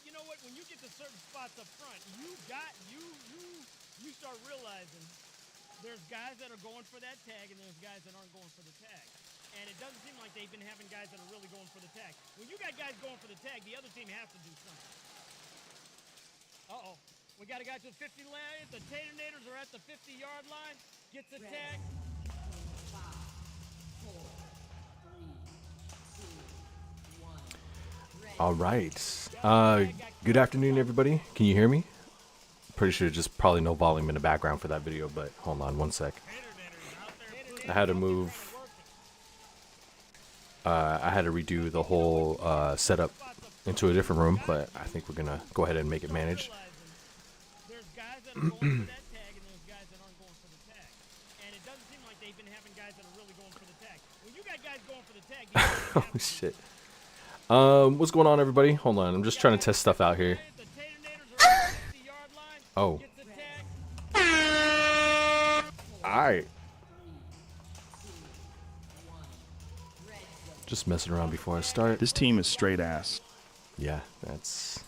you know what? When you get to certain spots up front, you start realizing there's guys that are going for that tag and there's guys that aren't going for the tag. And it doesn't seem like they've been having guys that are really going for the tag. When you got guys going for the tag, the other team has to do something. Uh-oh. We got a guy to the 50 line. The Taternators are at the 50-yard line. Gets the tag. 5, 4, 3, 2, 1. All right. Good afternoon, everybody. Can you hear me? Pretty sure just probably no volume in the background for that video, but hold on one sec. I had to move. I had to redo the whole setup into a different room, but I think we're gonna go ahead and make it managed. There's guys that are going for that tag and there's guys that aren't going for the tag. And it doesn't seem like they've been having guys that are really going for the tag. When you got guys going for the tag, Oh shit. What's going on, everybody? Hold on, I'm just trying to test stuff out here. Oh. Alright. Just messing around before I start. This team is straight ass. Yeah, that's...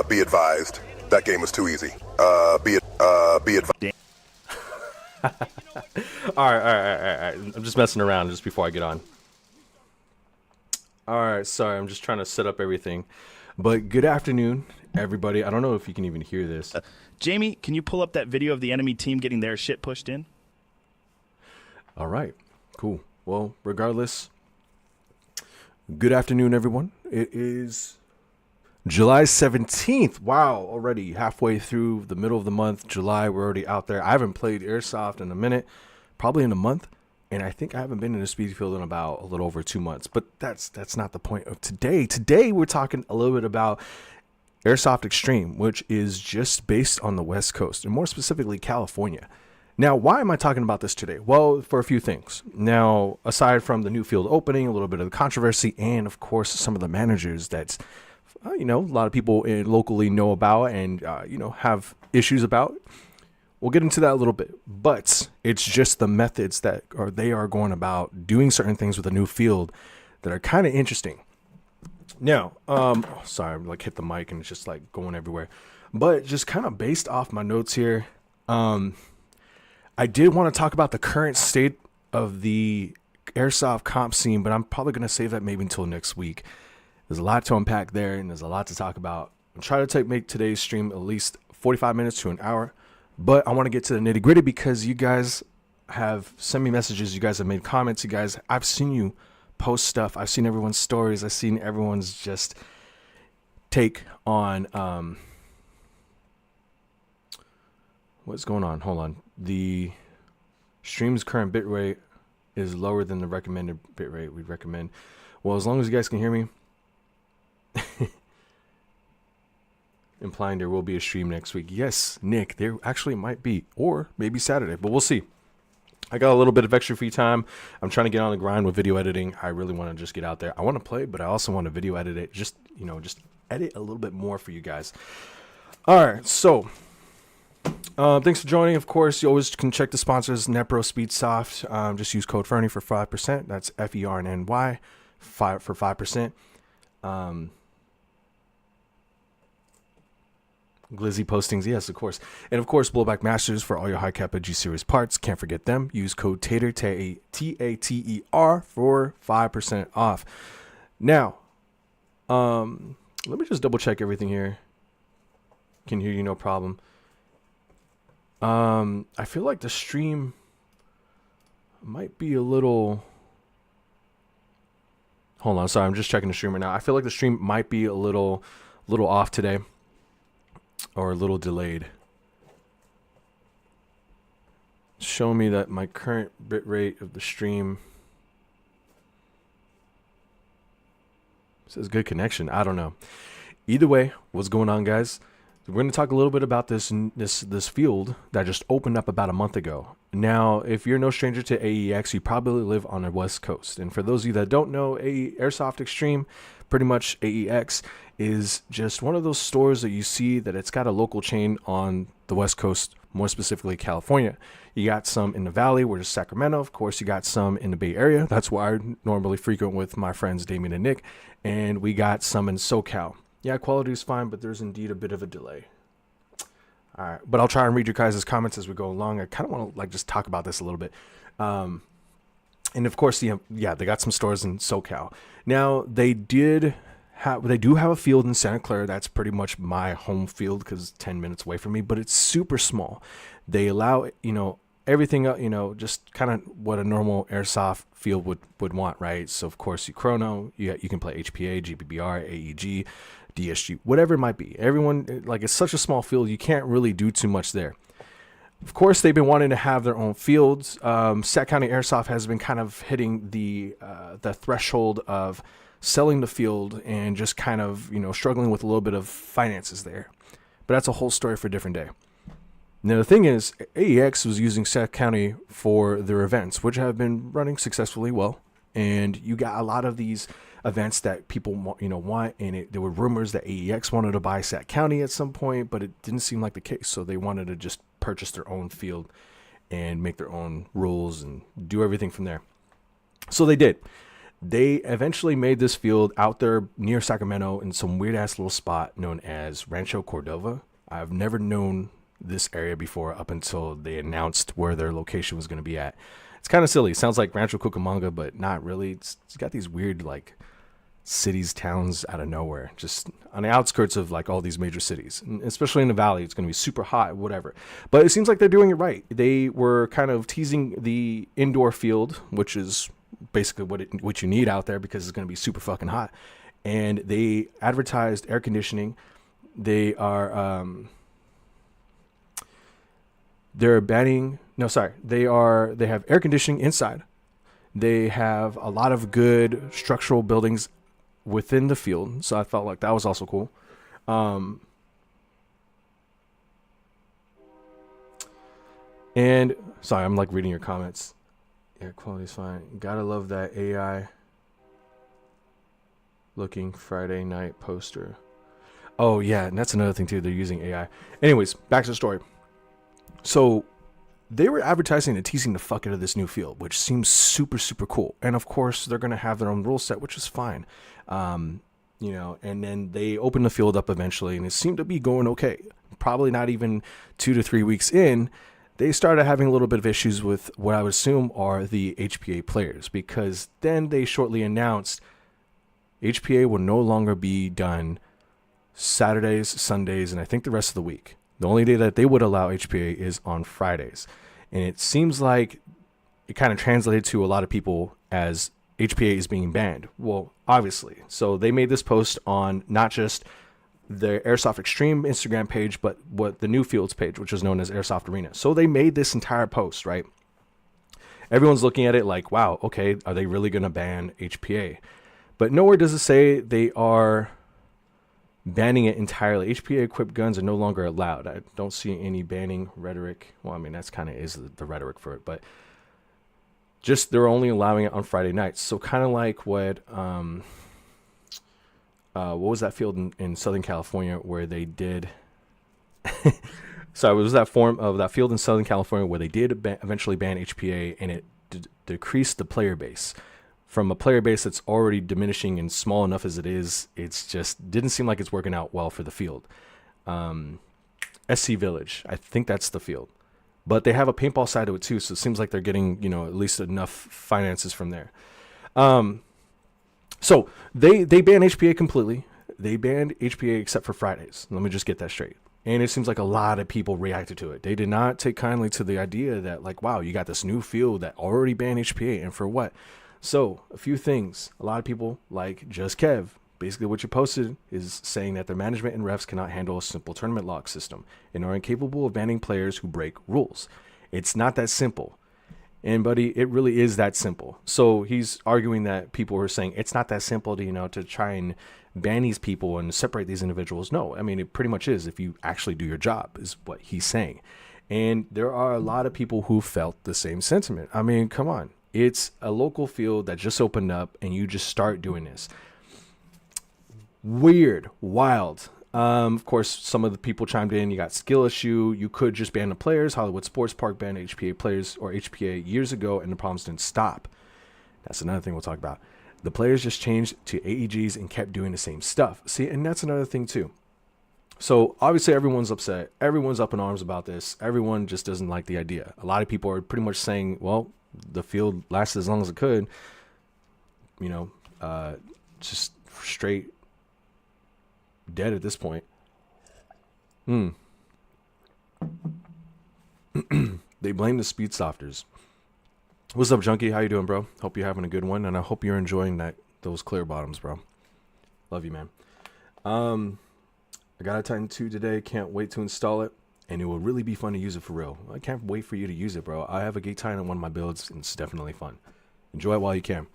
Be advised. That game was too easy. Be advised. Alright. I'm just messing around just before I get on. Alright, sorry, I'm just trying to set up everything. But good afternoon, everybody. I don't know if you can even hear this. Jamie, can you pull up that video of the enemy team getting their shit pushed in? All right, cool. Well, regardless, good afternoon, everyone. It is July 17th. Wow, already halfway through the middle of the month, July. We're already out there. I haven't played Airsoft in a minute, probably in a month. And I think I haven't been in a speed field in about a little over 2 months. But that's not the point of today. Today, we're talking a little bit about Airsoft Extreme, which is just based on the West Coast, and more specifically, California. Now, why am I talking about this today? Well, for a few things. Now, aside from the new field opening, a little bit of the controversy, and of course, some of the managers that, a lot of people locally know about and, have issues about. We'll get into that a little bit, but it's just the methods that they are going about doing certain things with a new field that are kind of interesting. Now, sorry, I'm hit the mic and it's just going everywhere, but just kind of based off my notes here, I did want to talk about the current state of the Airsoft comp scene, but I'm probably going to save that maybe until next week. There's a lot to unpack there and there's a lot to talk about. I'm trying to make today's stream at least 45 minutes to an hour. But I want to get to the nitty gritty because you guys have sent me messages. You guys have made comments. You guys, I've seen you post stuff. I've seen everyone's stories. I've seen everyone's just take on what's going on. Hold on. The stream's current bitrate is lower than the recommended bitrate we'd recommend. Well, as long as you guys can hear me. Implying there will be a stream next week. Yes, Nick, there actually might be, or maybe Saturday, but we'll see. I got a little bit of extra free time. I'm trying to get on the grind with video editing. I really want to just get out there. I want to play, but I also want to video edit it. Just edit a little bit more for you guys. All right, so thanks for joining. Of course, you always can check the sponsors, Nepro, SpeedSoft. Just use code Fernie for 5%. That's FERNY, 5 for 5%. Glizzy postings, yes, of course. And of course, Blowback Masters for all your high kappa G series parts. Can't forget them. Use code TATER, TATER for 5% off. Now, let me just double check everything here. Can hear you, no problem. I feel like the stream might be a little... Hold on, sorry, I'm just checking the stream right now. I feel like the stream might be a little off today. Or a little delayed. Show me that my current bitrate of the stream says good connection. I don't know. Either way, what's going on, guys? We're going to talk a little bit about this field that just opened up about a month ago. Now, if you're no stranger to AEX, you probably live on the West Coast. And for those of you that don't know, Airsoft Extreme, pretty much AEX, is just one of those stores that you see that it's got a local chain on the West Coast more specifically California. You got some in the Valley, which is Sacramento. Of course, you got some in the Bay Area. That's where I normally frequent with my friends Damien and Nick. And we got some in SoCal. Yeah, quality is fine, but there's indeed a bit of a delay. All right, but I'll try and read your guys' comments as we go along. I kind of want to like just talk about this a little bit. And of course, they got some stores in SoCal. Now, they do have a field in Santa Clara. That's pretty much my home field because it's 10 minutes away from me, but it's super small. They allow, everything, just kind of what a normal airsoft field would want, right? So, of course, you chrono, you can play HPA, GBBR, AEG, DSG, whatever it might be. Everyone, like, it's such a small field, you can't really do too much there. Of course, they've been wanting to have their own fields. Sac County Airsoft has been kind of hitting the threshold of selling the field and just kind of, struggling with a little bit of finances there. But that's a whole story for a different day. Now, the thing is, AEX was using Sac County for their events, which have been running successfully well. And you got a lot of these events that people want, and there were rumors that AEX wanted to buy Sac County at some point, but it didn't seem like the case. So they wanted to just purchase their own field and make their own rules and do everything from there. So they did. They eventually made this field out there near Sacramento in some weird ass little spot known as Rancho Cordova. I've never known this area before up until they announced where their location was going to be at. It's kind of silly. It sounds like Rancho Cucamonga, but not really. It's got these weird like cities, towns out of nowhere, just on the outskirts of like all these major cities, and especially in the Valley. It's going to be super hot, whatever. But it seems like they're doing it right. They were kind of teasing the indoor field, which is basically what you need out there because it's going to be super fucking hot. And they advertised air conditioning. They are they have air conditioning inside. They have a lot of good structural buildings within the field, so I felt like that was also cool. And sorry, I'm like reading your comments. Air quality's fine. Gotta love that AI looking Friday night poster. Oh yeah, and that's another thing too. They're using AI. Anyways, back to the story. So they were advertising and teasing the fuck out of this new field, which seems super, super cool. And of course, they're going to have their own rule set, which is fine. And then they opened the field up eventually, and it seemed to be going okay. Probably not even 2 to 3 weeks in, they started having a little bit of issues with what I would assume are the HPA players, because then they shortly announced HPA will no longer be done Saturdays, Sundays, and I think the rest of the week. The only day that they would allow HPA is on Fridays. And it seems like it kind of translated to a lot of people as HPA is being banned. Well, obviously. So they made this post on not just the Airsoft Extreme Instagram page, but what the New Fields page, which is known as Airsoft Arena. So they made this entire post, right? Everyone's looking at it like, wow, okay, are they really going to ban HPA? But nowhere does it say they are banning it entirely. HPA equipped guns are no longer allowed. I don't see any banning rhetoric. Well, I mean, that's kind of is the rhetoric for it, but just they're only allowing it on Friday nights. So kind of like what was that field in Southern California where they did sorry, was that form of that field in Southern California where they did eventually ban HPA, and it decreased the player base. From a player base that's already diminishing and small enough as it is, it's just didn't seem like it's working out well for the field. SC Village, I think that's the field. But they have a paintball side to it too, so it seems like they're getting, at least enough finances from there. So they banned HPA completely. They banned HPA except for Fridays. Let me just get that straight. And it seems like a lot of people reacted to it. They did not take kindly to the idea that, like, wow, you got this new field that already banned HPA, and for what? So, a few things. A lot of people, like Just Kev, basically what you posted is saying that their management and refs cannot handle a simple tournament log system and are incapable of banning players who break rules. It's not that simple. And, buddy, it really is that simple. So, he's arguing that people are saying it's not that simple to, to try and ban these people and separate these individuals. No, I mean, it pretty much is if you actually do your job, is what he's saying. And there are a lot of people who felt the same sentiment. I mean, come on. It's a local field that just opened up and you just start doing this. Weird, wild. Of course, some of the people chimed in. You got skill issue. You could just ban the players. Hollywood Sports Park banned HPA players or HPA years ago, and the problems didn't stop. That's another thing we'll talk about. The players just changed to AEGs and kept doing the same stuff. See, and that's another thing too. So obviously everyone's upset. Everyone's up in arms about this. Everyone just doesn't like the idea. A lot of people are pretty much saying, well, the field lasted as long as it could. You know, just straight dead at this point. They blame the speed softers. What's up, Junkie? How you doing, bro? Hope you're having a good one, and I hope you're enjoying those clear bottoms, bro. Love you, man. I got a Titan 2 today. Can't wait to install it, and it will really be fun to use it for real. I can't wait for you to use it, bro. I have a Gate Titan in one of my builds, and it's definitely fun. Enjoy it while you can.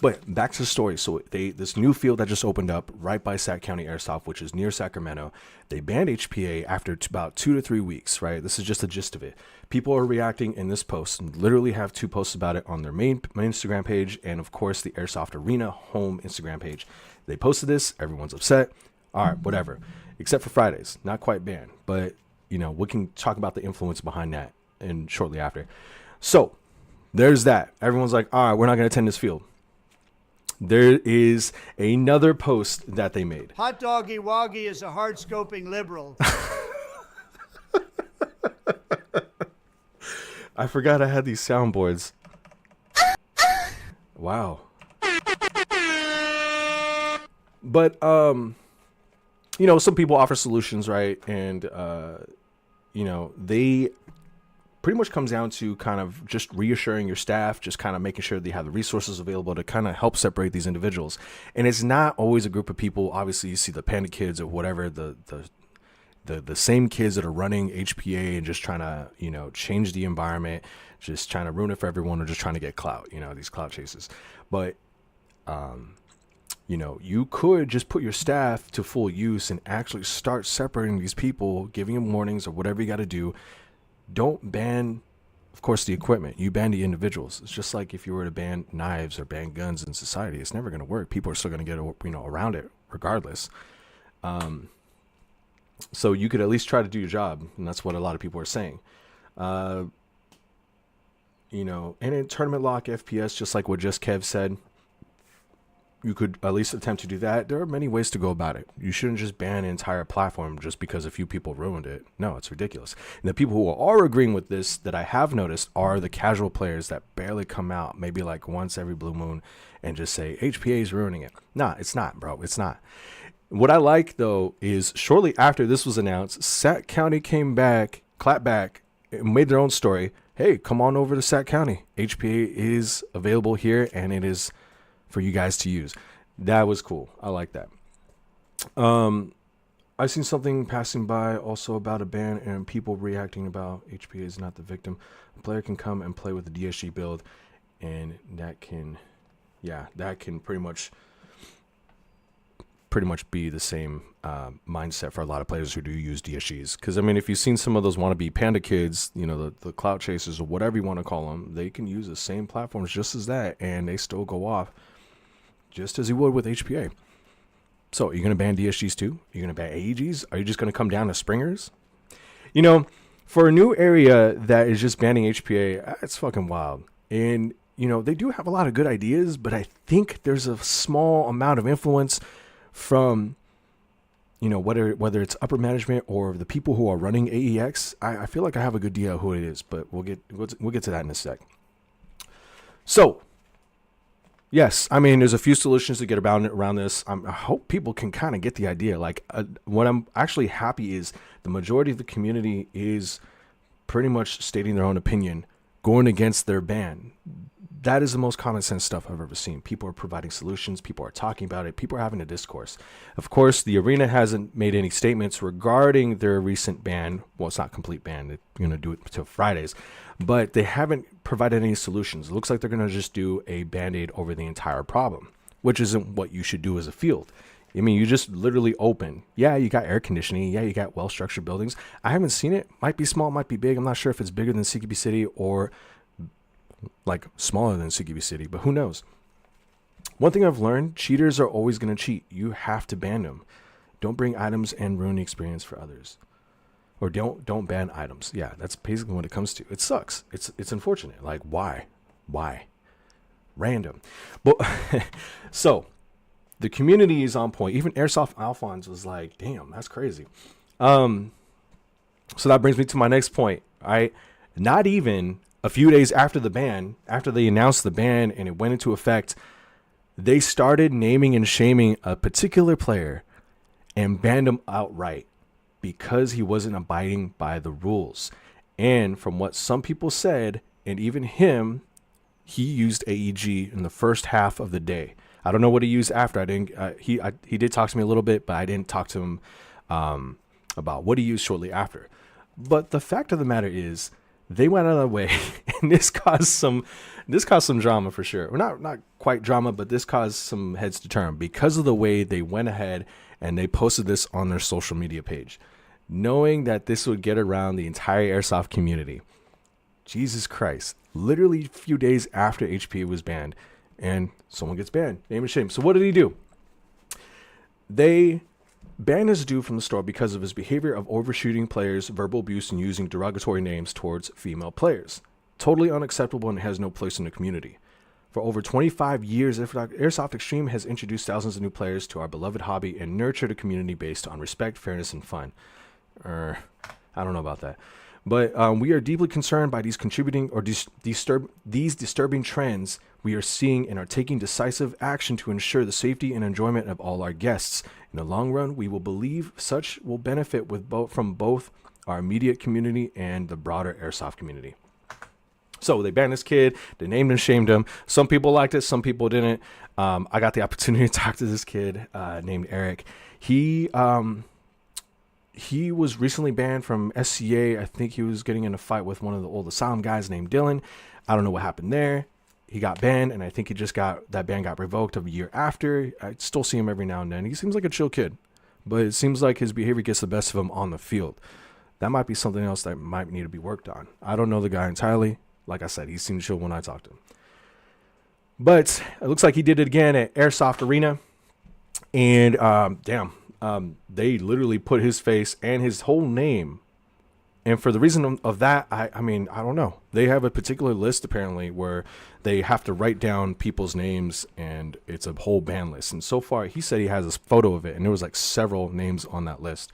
But back to the story. So this new field that just opened up right by Sac County Airsoft, which is near Sacramento, they banned HPA after about 2 to 3 weeks, right? This is just the gist of it. People are reacting in this post and literally have 2 posts about it on their main Instagram page and, of course, the Airsoft Arena home Instagram page. They posted this. Everyone's upset. All right, whatever. Except for Fridays. Not quite banned. But, you know, we can talk about the influence behind that and shortly after. So there's that. Everyone's like, all right, we're not going to attend this field. There is another post that they made. Hot Doggy Woggy is a hard scoping liberal. I forgot I had these soundboards. Wow. But you know, some people offer solutions, right? And you know, they pretty much comes down to kind of just reassuring your staff, just kind of making sure they have the resources available to kind of help separate these individuals. And it's not always a group of people. Obviously, you see the Panda Kids or whatever, the same kids that are running HPA and just trying to, you know, change the environment, just trying to ruin it for everyone, or just trying to get clout, you know, these clout chases. But you know, you could just put your staff to full use and actually start separating these people, giving them warnings or whatever you got to do. Don't ban, of course, the equipment. You ban the individuals. It's just like if you were to ban knives or ban guns in society, it's never going to work. People are still going to get, you know, around it regardless. So you could at least try to do your job, and that's what a lot of people are saying. You know, and in tournament lock FPS, just like what Just Kev said, you could at least attempt to do that. There are many ways to go about it. You shouldn't just ban an entire platform just because a few people ruined it. No, it's ridiculous. And the people who are agreeing with this that I have noticed are the casual players that barely come out, maybe like once every blue moon, and just say HPA is ruining it. Nah, it's not, bro. It's not. What I like, though, is shortly after this was announced, Sac County came back, clapped back, and made their own story. Hey, come on over to Sac County. HPA is available here, and it is for you guys to use. That was cool. I like that. I've seen something passing by also about a ban and people reacting about HPA is not the victim. A player can come and play with the DSG build, and that can, yeah, that can pretty much be the same mindset for a lot of players who do use DSGs. Because I mean, if you've seen some of those wannabe Panda Kids, you know, the clout chasers or whatever you want to call them, they can use the same platforms just as that, and they still go off just as you would with HPA. So, are you going to ban DSGs too? Are you going to ban AEGs? Are you just going to come down to Springers? You know, for a new area that is just banning HPA, it's fucking wild. And, you know, they do have a lot of good ideas, but I think there's a small amount of influence from, you know, whether it's upper management or the people who are running AEX. I feel like I have a good idea of who it is, but we'll get to that in a sec. So, yes, I mean, there's a few solutions to get around this. I hope people can kind of get the idea. Like, what I'm actually happy is the majority of the community is pretty much stating their own opinion, going against their ban. That is the most common sense stuff I've ever seen. People are providing solutions. People are talking about it. People are having a discourse. Of course, the arena hasn't made any statements regarding their recent ban. Well, it's not complete ban. They're going to do it until Fridays. But they haven't provided any solutions. It looks like they're going to just do a Band-Aid over the entire problem, which isn't what you should do as a field. I mean, you just literally open. Yeah, you got air conditioning. Yeah, you got well-structured buildings. I haven't seen it. Might be small, might be big. I'm not sure if it's bigger than CQB City or like smaller than CQB City, but who knows? One thing I've learned, cheaters are always going to cheat. You have to ban them. Don't bring items and ruin the experience for others. Or don't ban items. Yeah, that's basically what it comes to. It sucks. It's unfortunate. Like, why? Random. But so the community is on point. Even Airsoft Alphonse was like, damn, that's crazy. So that brings me to my next point. Not even a few days after the ban, after they announced the ban and it went into effect, they started naming and shaming a particular player and banned him outright because he wasn't abiding by the rules. And from what some people said, and even him, he used AEG in the first half of the day. I don't know what he used after. He did talk to me a little bit, but I didn't talk to him about what he used shortly after. But the fact of the matter is, they went out of their way, and this caused some drama for sure. Well, not quite drama, but this caused some heads to turn because of the way they went ahead and they posted this on their social media page, knowing that this would get around the entire Airsoft community. Jesus Christ. Literally a few days after HPA was banned, and someone gets banned. Name and shame. So what did he do? They banned this dude from the store because of his behavior of overshooting players, verbal abuse, and using derogatory names towards female players. Totally unacceptable and has no place in the community. For over 25 years, Airsoft Extreme has introduced thousands of new players to our beloved hobby and nurtured a community based on respect, fairness, and fun. I don't know about that. But we are deeply concerned by these disturbing trends we are seeing and are taking decisive action to ensure the safety and enjoyment of all our guests. In the long run, we will believe such will benefit from both our immediate community and the broader Airsoft community. So they banned this kid. They named and shamed him. Some people liked it. Some people didn't. I got the opportunity to talk to this kid named Eric. He was recently banned from SCA. I think he was getting in a fight with one of the old Asylum guys named Dylan. I don't know what happened there. He got banned, and I think that ban got revoked a year after. I still see him every now and then. He seems like a chill kid, but it seems like his behavior gets the best of him on the field. That might be something else that might need to be worked on. I don't know the guy entirely. Like I said, he seemed chill when I talked to him. But it looks like he did it again at Airsoft Arena, and they literally put his face and his whole name. And for the reason of that, I mean, I don't know. They have a particular list apparently where they have to write down people's names, and it's a whole ban list. And so far, he said he has a photo of it, and there was like several names on that list,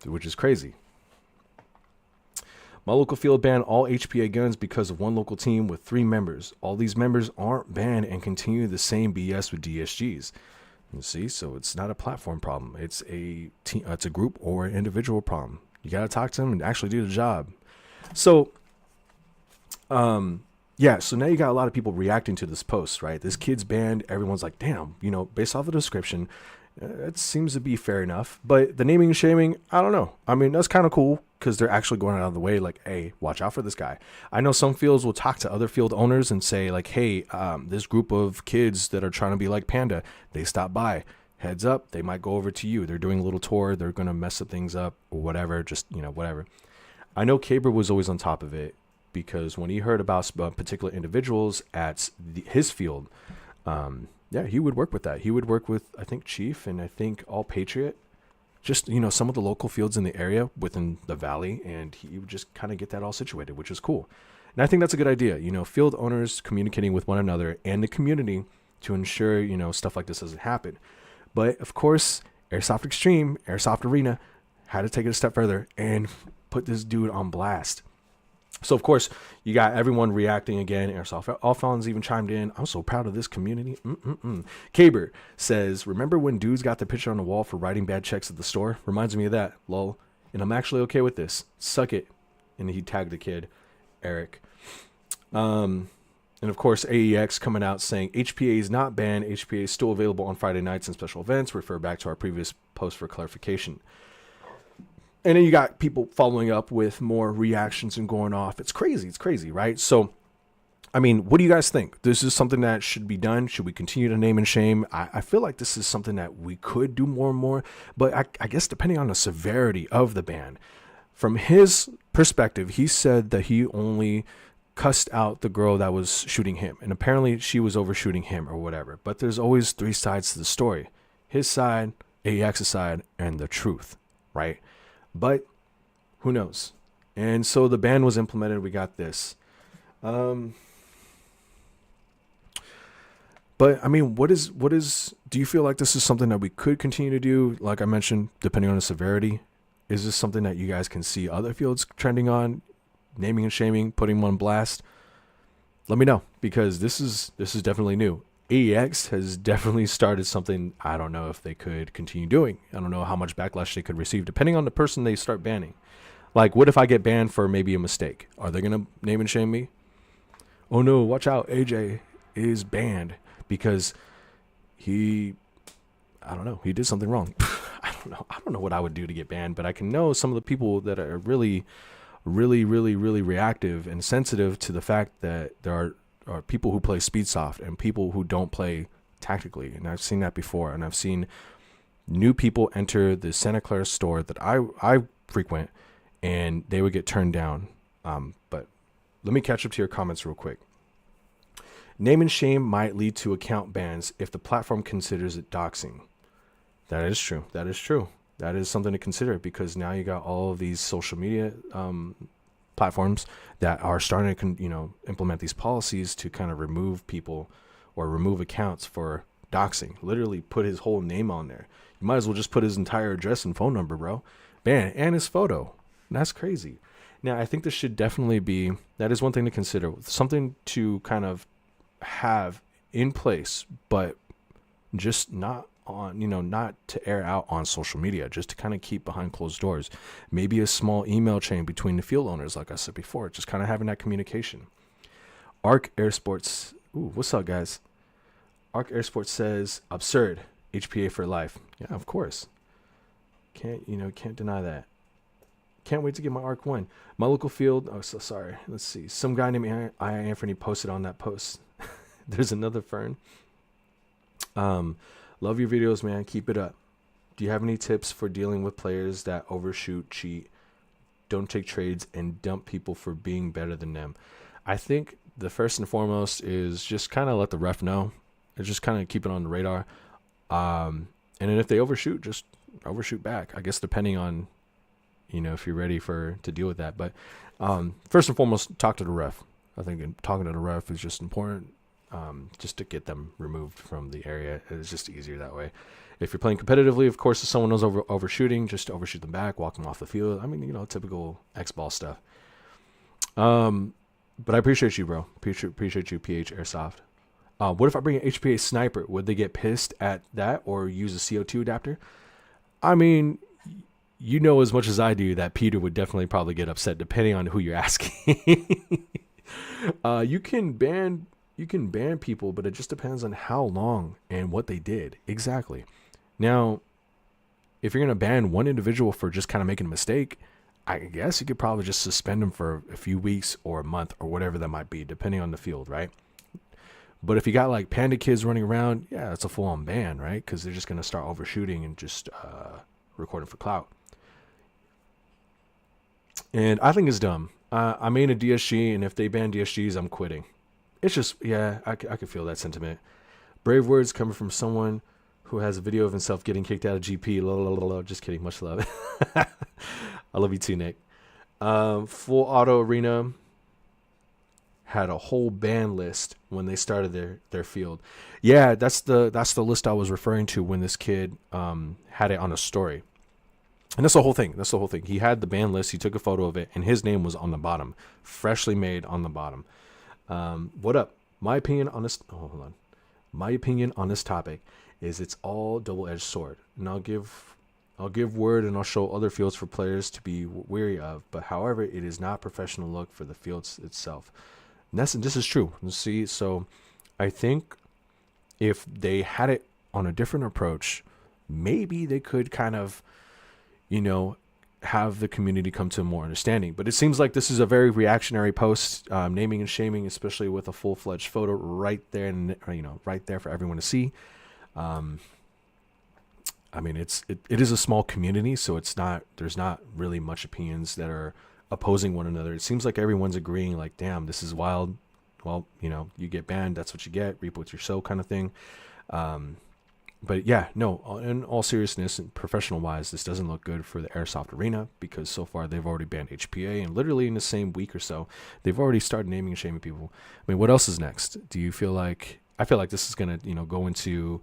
which is crazy. My local field banned all HPA guns because of one local team with 3 members. All these members aren't banned and continue the same BS with DSGs. You see, so it's not a platform problem. It's a group or an individual problem. You got to talk to them and actually do the job. So, yeah, so now you got a lot of people reacting to this post, right? This kid's banned. Everyone's like, damn, based off the description, it seems to be fair enough. But the naming and shaming, I don't know. I mean, that's kind of cool because they're actually going out of the way, like, hey, watch out for this guy. I know some fields will talk to other field owners and say, like, hey, this group of kids that are trying to be like Panda, they stop by. Heads up, they might go over to you. They're doing a little tour. They're going to mess up things up or whatever, just, whatever. I know Caber was always on top of it because when he heard about particular individuals at his field, yeah, he would work with that. He would work with, I think, Chief and I think All Patriot, just, some of the local fields in the area within the valley, and he would just kind of get that all situated, which is cool. And I think that's a good idea, field owners communicating with one another and the community to ensure, stuff like this doesn't happen. But of course, Airsoft Extreme, Airsoft Arena had to take it a step further and put this dude on blast. So, of course, you got everyone reacting again. Airsoft Alphonse even chimed in. I'm so proud of this community. Caber says, remember when dudes got the picture on the wall for writing bad checks at the store? Reminds me of that, lol. And I'm actually okay with this. Suck it. And he tagged the kid, Eric. And of course, AEX coming out saying HPA is not banned. HPA is still available on Friday nights and special events. Refer back to our previous post for clarification. And then you got people following up with more reactions and going off. It's crazy, right? So, I mean, what do you guys think? This is something that should be done. Should we continue to name and shame? I feel like this is something that we could do more and more. But I guess depending on the severity of the ban. From his perspective, he said that he only cussed out the girl that was shooting him. And apparently she was overshooting him or whatever. But there's always 3 sides to the story. His side, AEX's side and the truth, right? But who knows? And so the ban was implemented. We got this. But I mean, what is, do you feel like this is something that we could continue to do? Like I mentioned, depending on the severity, is this something that you guys can see other fields trending on, naming and shaming, putting them on blast? Let me know, because this is definitely new. AEX has definitely started something I don't know if they could continue doing. I don't know how much backlash they could receive depending on the person they start banning. Like, what if I get banned for maybe a mistake? Are they going to name and shame me? Oh no, watch out, AJ is banned because he did something wrong. I don't know what I would do to get banned, but I can know some of the people that are really reactive and sensitive to the fact that there are people who play speedsoft and people who don't play tactically. And I've seen that before. And I've seen new people enter the Santa Clara store that I frequent, and they would get turned down. But let me catch up to your comments real quick. Name and shame might lead to account bans if the platform considers it doxing. That is true. That is true. That is something to consider, because now you got all of these social media platforms that are starting to, implement these policies to kind of remove people or remove accounts for doxing. Literally put his whole name on there. You might as well just put his entire address and phone number, bro. Ban, and his photo. That's crazy. Now, I think this should definitely be, that is one thing to consider. Something to kind of have in place, but just not on, not to air out on social media, just to kind of keep behind closed doors. Maybe a small email chain between the field owners, like I said before, just kind of having that communication. Arc Air Sports, ooh, what's up, guys? Arc Air Sports says, absurd, HPA for life. Yeah, of course. Can't deny that. Can't wait to get my Arc 1. My local field, oh, so sorry. Let's see. Some guy named I Anthony posted on that post. There's another Fern. Love your videos, man. Keep it up. Do you have any tips for dealing with players that overshoot, cheat, don't take trades, and dump people for being better than them? I think the first and foremost is just kind of let the ref know. And just kind of keep it on the radar. And then if they overshoot, just overshoot back. I guess depending on, if you're ready to deal with that. But first and foremost, talk to the ref. I think talking to the ref is just important. Just to get them removed from the area. It's just easier that way. If you're playing competitively, of course, if someone knows overshooting, just overshoot them back, walk them off the field. I mean, typical X-ball stuff. But I appreciate you, bro. Appreciate you, PH Airsoft. What if I bring an HPA sniper? Would they get pissed at that or use a CO2 adapter? I mean, you know as much as I do that Peter would definitely probably get upset depending on who you're asking. You can ban people, but it just depends on how long and what they did. Exactly. Now, if you're going to ban one individual for just kind of making a mistake, I guess you could probably just suspend them for a few weeks or a month or whatever that might be, depending on the field, right? But if you got like panda kids running around, yeah, that's a full-on ban, right? Because they're just going to start overshooting and just recording for clout. And I think it's dumb. I made a DSG, and if they ban DSGs, I'm quitting. It's just, yeah, I could feel that sentiment. Brave words coming from someone who has a video of himself getting kicked out of GP. Just kidding. Much love. I love you too, Nick. Full Auto Arena had a whole ban list when they started their field. Yeah, that's the list I was referring to when this kid had it on a story. And that's the whole thing. He had the ban list. He took a photo of it, and his name was on the bottom, freshly made on the bottom. What up? My opinion on this. Oh, hold on. My opinion on this topic is it's all double-edged sword, and I'll give word and I'll show other fields for players to be wary of. But however, it is not professional look for the fields itself. And this is true. See, so I think if they had it on a different approach, maybe they could kind of, have the community come to more understanding. But it seems like this is a very reactionary post, naming and shaming, especially with a full-fledged photo right there, and right there for everyone to see. I mean, it is a small community, so there's not really much opinions that are opposing one another. It seems like everyone's agreeing, like, damn, this is wild. Well, you get banned, that's what you get, reap what you sow kind of thing. But yeah, no, in all seriousness and professional wise, this doesn't look good for the Airsoft arena because so far they've already banned HPA, and literally in the same week or so, they've already started naming and shaming people. I mean, what else is next? Do you feel like, I feel like this is going to, go into,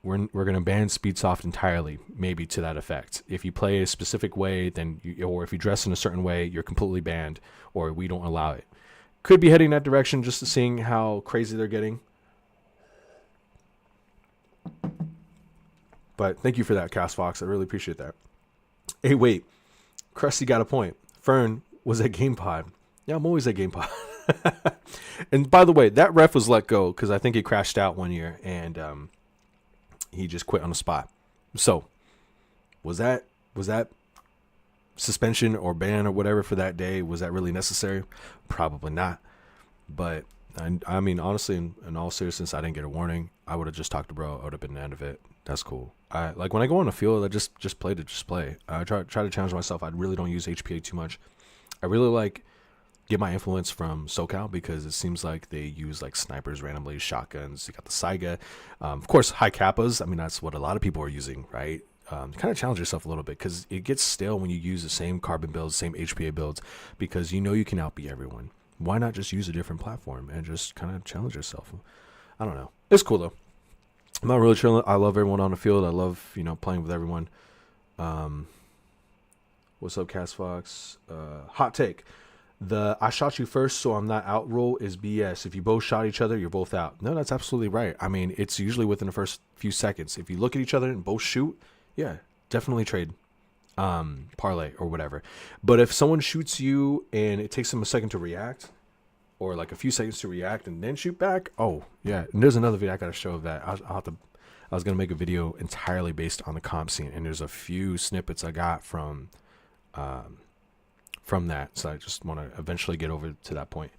we're going to ban Speedsoft entirely, maybe to that effect. If you play a specific way, then or if you dress in a certain way, you're completely banned, or we don't allow it. Could be heading that direction, just to seeing how crazy they're getting. But thank you for that, Cast Fox. I really appreciate that. Hey, wait. Krusty got a point. Fern was at GamePod. Yeah, I'm always at GamePod. And by the way, that ref was let go because I think he crashed out one year and he just quit on the spot. So, was that suspension or ban or whatever for that day, was that really necessary? Probably not. But I mean, honestly, in all seriousness, I didn't get a warning. I would have just talked to bro. I would have been the end of it. That's cool. I like when I go on the field, I just play to just play. I try to challenge myself. I really don't use HPA too much. I really get my influence from SoCal because it seems like they use like snipers randomly, shotguns. You got the Saiga, of course, high kappas. I mean, that's what a lot of people are using, right? Kind of challenge yourself a little bit because it gets stale when you use the same carbon builds, same HPA builds, because you can outbeat everyone. Why not just use a different platform and just kind of challenge yourself? I don't know. It's cool though. I'm not really chilling. I love everyone on the field. I love, playing with everyone. What's up, Cast Fox? Hot take. The I shot you first, so I'm not out rule is BS. If you both shot each other, you're both out. No, that's absolutely right. I mean, it's usually within the first few seconds. If you look at each other and both shoot, yeah, definitely trade parlay or whatever. But if someone shoots you and it takes them a second to react, or like a few seconds to react and then shoot back, oh yeah. And there's another video I got to show of that. I was gonna make a video entirely based on the comp scene, and there's a few snippets I got from that. So I just want to eventually get over to that point.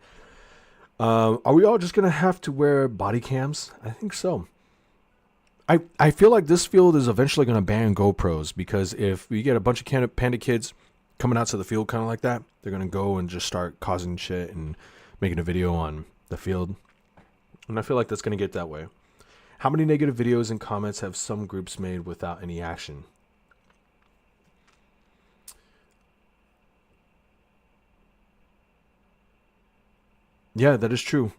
Are we all just gonna have to wear body cams? I think so. I feel like this field is eventually going to ban GoPros because if we get a bunch of Panda kids coming out to the field kind of like that, they're going to go and just start causing shit and making a video on the field. And I feel like that's going to get that way. How many negative videos and comments have some groups made without any action? Yeah, that is true.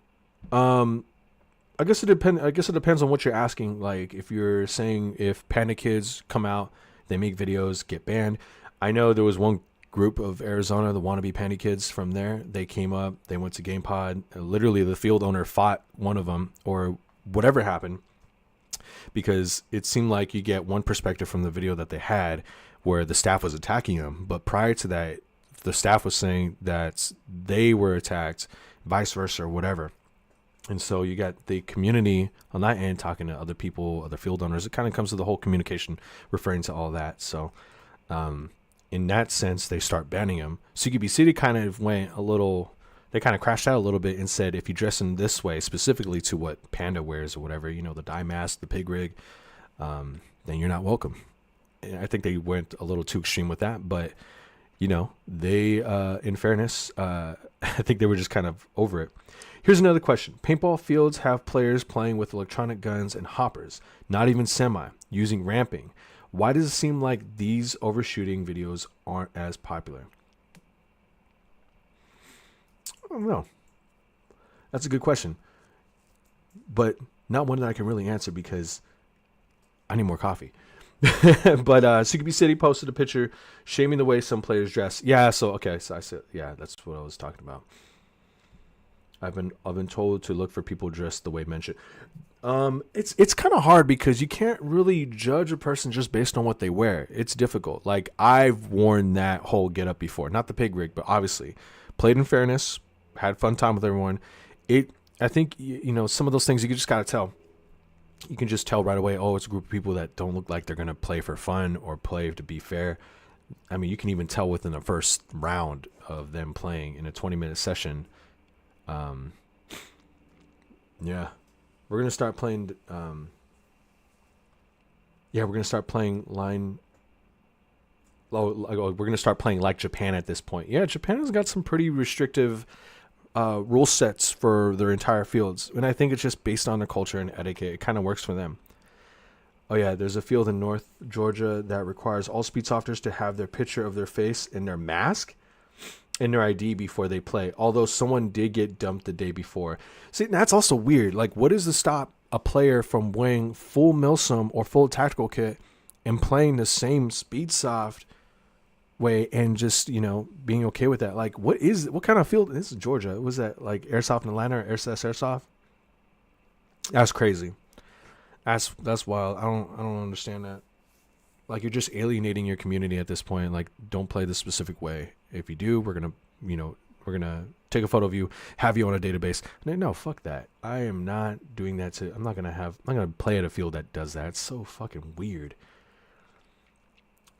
I guess it depends on what you're asking. Like if you're saying if Panda kids come out, they make videos, get banned. I know there was one group of Arizona, the wannabe Panda kids from there. They came up, they went to GamePod. Literally the field owner fought one of them or whatever happened because it seemed like you get one perspective from the video that they had where the staff was attacking them. But prior to that, the staff was saying that they were attacked, vice versa or whatever. And so you got the community on that end talking to other people, other field owners. It kind of comes to the whole communication referring to all that. So in that sense, they start banning them. CQB City kind of went a little, they kind of crashed out a little bit and said, if you dress in this way, specifically to what Panda wears or whatever, the dye mask, the pig rig, then you're not welcome. And I think they went a little too extreme with that. But, they, in fairness, I think they were just kind of over it. Here's another question. Paintball fields have players playing with electronic guns and hoppers, not even semi, using ramping. Why does it seem like these overshooting videos aren't as popular? I don't know. That's a good question. But not one that I can really answer because I need more coffee. But CQB City posted a picture shaming the way some players dress. Yeah, so I said, yeah, that's what I was talking about. I've been told to look for people dressed the way mentioned. It's kind of hard because you can't really judge a person just based on what they wear. It's difficult. Like I've worn that whole get up before, not the pig rig, but obviously played in fairness, had fun time with everyone. I think some of those things you just gotta tell. You can just tell right away. Oh, it's a group of people that don't look like they're gonna play for fun or play to be fair. I mean, you can even tell within the first round of them playing in a 20-minute session. Yeah, we're gonna start playing. We're gonna start playing line. We're gonna start playing like Japan at this point. Yeah, Japan has got some pretty restrictive rule sets for their entire fields. And I think it's just based on their culture and etiquette. It kind of works for them. Oh yeah, there's a field in North Georgia that requires all speedsofters to have their picture of their face in their mask and their ID before they play. Although someone did get dumped the day before. See, that's also weird. Like, what is to stop a player from wearing full Milsim or full tactical kit and playing the same Speedsoft way and just, you know, being okay with that? Like, what kind of field? This is Georgia. Was that like Airsoft in Atlanta or Airsoft? That's crazy. That's wild. I don't understand that. Like, you're just alienating your community at this point. Like, don't play this specific way. If you do, we're gonna take a photo of you, have you on a database. No, fuck that. I am not doing that. I'm not gonna play at a field that does that. It's so fucking weird.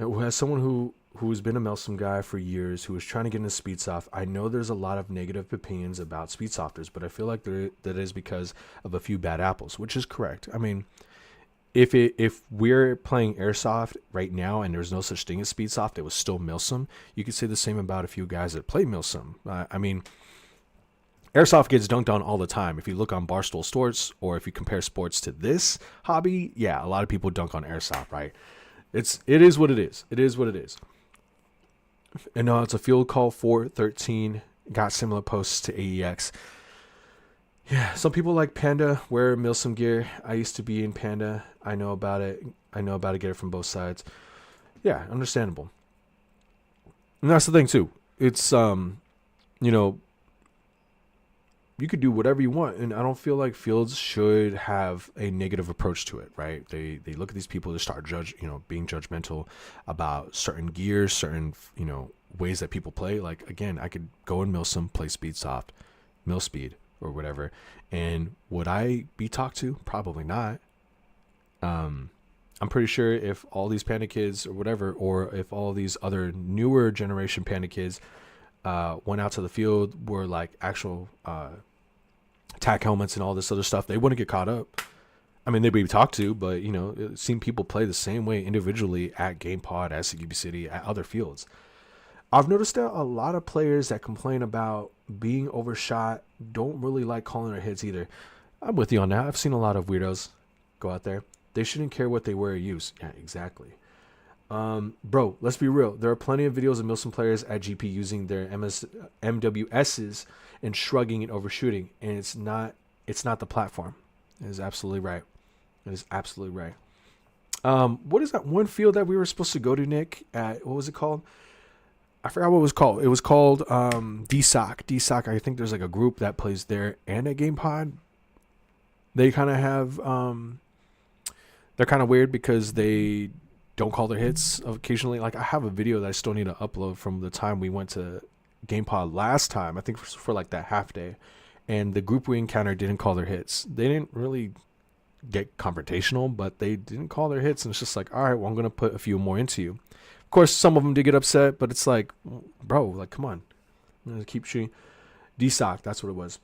As someone who's been a Milsim guy for years, who is trying to get into Speedsoft, I know there's a lot of negative opinions about Speedsofters, but I feel like that is because of a few bad apples, which is correct. I mean, if we're playing Airsoft right now and there's no such thing as Speedsoft, it was still Milsim, you could say the same about a few guys that play Milsim. I mean, Airsoft gets dunked on all the time. If you look on Barstool Sports, or if you compare sports to this hobby, yeah, a lot of people dunk on Airsoft, right? It is what it is. It is what it is. And it's a field call 413. Got similar posts to AEX. Yeah, some people like Panda, wear Milsim gear. I used to be in Panda. I know about it. I know about to get it from both sides. Yeah, understandable. And that's the thing too. It's you could do whatever you want, and I don't feel like fields should have a negative approach to it, right? They look at these people to start being judgmental about certain gears, certain ways that people play. Like, again, I could go in Milsim, play Speedsoft, Milspeed, or whatever, and would I be talked to? Probably not. I'm pretty sure if all these Panda kids or whatever, or if all these other newer generation Panda kids went out to the field, were like actual tack helmets and all this other stuff, they wouldn't get caught up. I mean, they'd be talked to, but it seemed people play the same way individually at GamePod, at CQB City, at other fields. I've noticed that a lot of players that complain about being overshot don't really like calling their hits either. I'm with you on that. I've seen a lot of weirdos go out there. They shouldn't care what they wear or use. Yeah, exactly. Bro, let's be real. There are plenty of videos of Milsim players at GP using their MWSs and shrugging and overshooting, and it's not the platform. It is absolutely right. It is absolutely right. What is that one field that we were supposed to go to, Nick? What was it called? I forgot what it was called. It was called DSOC. DSOC, I think there's like a group that plays there and at GamePod. They kind of have they're kind of weird because they don't call their hits occasionally. Like, I have a video that I still need to upload from the time we went to GamePod last time. I think for like that half day. And the group we encountered didn't call their hits. They didn't really get confrontational, but they didn't call their hits. And it's just like, all right, well, I'm going to put a few more into you. Of course, some of them did get upset, but it's like, bro, like, come on. I'm going to keep shooting. DSOC, that's what it was.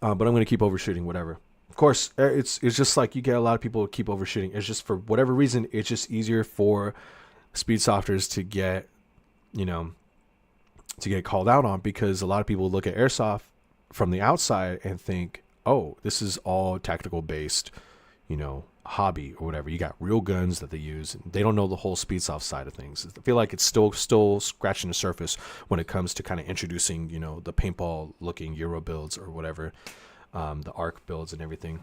But I'm going to keep overshooting, whatever. Of course, it's just like you get a lot of people who keep overshooting. It's just, for whatever reason, it's just easier for Speedsofters to get, to get called out on, because a lot of people look at Airsoft from the outside and think, oh, this is all tactical based, hobby or whatever. You got real guns that they use, and they don't know the whole Speedsoft side of things. I feel like it's still scratching the surface when it comes to kind of introducing, the paintball looking Euro builds or whatever, the ARC builds and everything.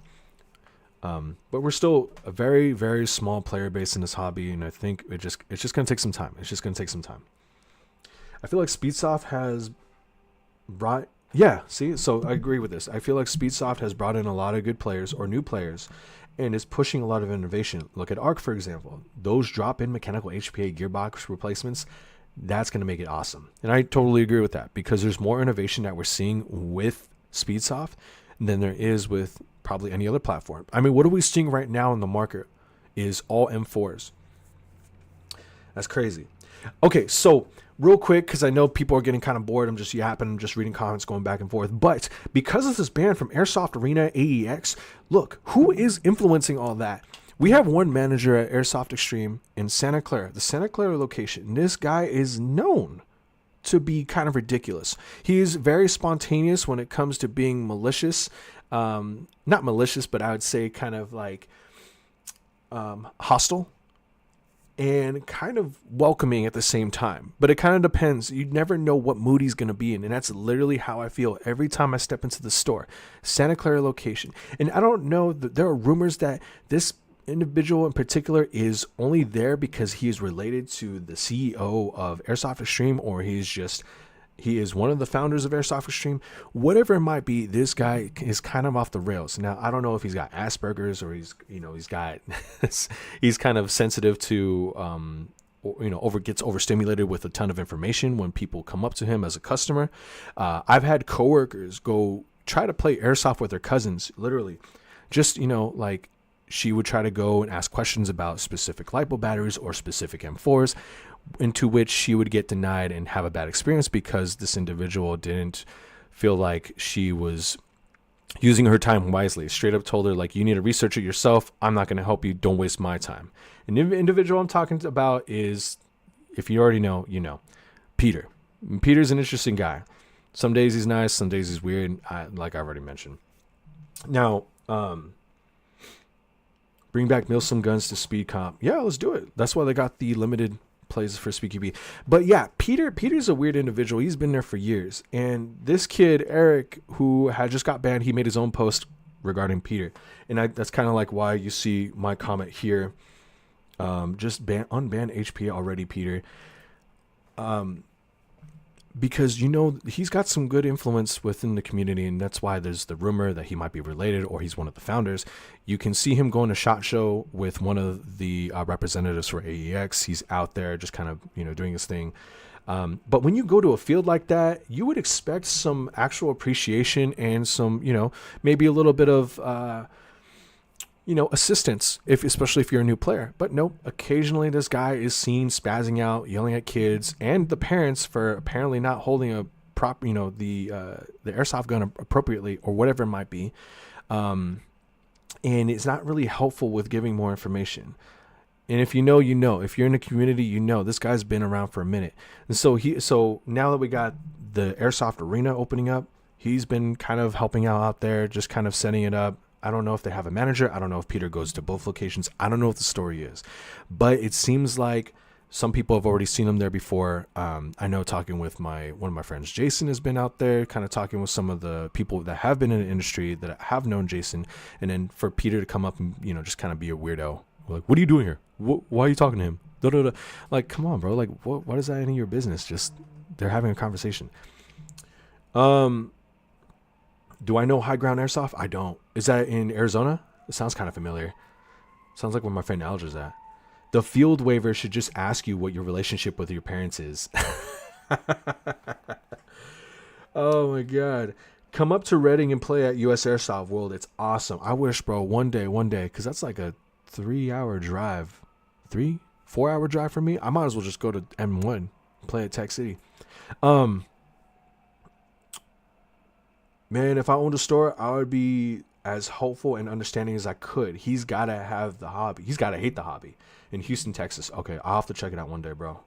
But we're still a very, very small player base in this hobby, and I think it's just gonna take some time. It's just gonna take some time. I feel like Speedsoft has brought so I agree with this. I feel like Speedsoft has brought in a lot of good players or new players, and is pushing a lot of innovation. Look at ARC, for example. Those drop-in mechanical HPA gearbox replacements, that's going to make it awesome. And I totally agree with that, because there's more innovation that we're seeing with Speedsoft than there is with probably any other platform. I mean, what are we seeing right now in the market is all M4s. That's crazy. Okay, so real quick, because I know people are getting kind of bored. I'm just yapping, I'm just reading comments, going back and forth. But because of this ban from Airsoft Arena AEX, look, who is influencing all that? We have one manager at Airsoft Extreme in Santa Clara, the Santa Clara location. This guy is known to be kind of ridiculous. He's very spontaneous when it comes to being malicious. Not malicious, but I would say kind of like hostile and kind of welcoming at the same time. But it kind of depends. You never know what mood he's going to be in. And that's literally how I feel every time I step into the store. Santa Clara location. And I don't know, there are rumors that this individual in particular is only there because he is related to the CEO of Airsoft Extreme, or he is one of the founders of Airsoft Extreme. Whatever it might be, this guy is kind of off the rails. Now, I don't know if he's got Asperger's or he's got, he's kind of sensitive to, gets overstimulated with a ton of information when people come up to him as a customer. I've had coworkers go try to play Airsoft with their cousins, literally. Just, like she would try to go and ask questions about specific LiPo batteries or specific M4s, into which she would get denied and have a bad experience because this individual didn't feel like she was using her time wisely. Straight up told her, like, you need to research it yourself. I'm not going to help you. Don't waste my time. And the individual I'm talking about is, if you already know, Peter. And Peter's an interesting guy. Some days he's nice. Some days he's weird. Like I've already mentioned. Now, bring back Milsim guns to speed comp. Yeah, let's do it. That's why they got the limited plays for SpeedQB. But yeah, Peter's a weird individual. He's been there for years. And this kid, Eric, who had just got banned, he made his own post regarding Peter. And that's kind of like why you see my comment here. Just unban HP already, Peter. Because, he's got some good influence within the community, and that's why there's the rumor that he might be related or he's one of the founders. You can see him going to SHOT Show with one of the representatives for AEX. He's out there just kind of, doing his thing. But when you go to a field like that, you would expect some actual appreciation and some, maybe a little bit of, assistance, especially if you're a new player. But nope, occasionally this guy is seen spazzing out, yelling at kids and the parents for apparently not holding a prop, the airsoft gun appropriately or whatever it might be. And it's not really helpful with giving more information. And if you know, if you're in the community, this guy's been around for a minute. And so now that we got the airsoft arena opening up, he's been kind of helping out there, just kind of setting it up. I don't know if they have a manager. I don't know if Peter goes to both locations. I don't know what the story is, but it seems like some people have already seen him there before. I know talking with one of my friends, Jason, has been out there kind of talking with some of the people that have been in the industry that have known Jason. And then for Peter to come up and, just kind of be a weirdo. Like, what are you doing here? Why are you talking to him? Da-da-da. Like, come on, bro. Like, what is that any of your business? Just, they're having a conversation. Do I know High Ground Airsoft? I don't. Is that in Arizona? It sounds kind of familiar. Sounds like where my friend Alger's at. The field waiver should just ask you what your relationship with your parents is. Oh my God. Come up to Reading and play at US Airsoft World. It's awesome. I wish, bro, one day, because that's like a 3-hour drive. 4-hour drive for me. I might as well just go to M1, play at Tech City. Man, if I owned a store, I would be as helpful and understanding as I could. He's got to have the hobby. He's got to hate the hobby. In Houston, Texas. Okay, I'll have to check it out one day, bro.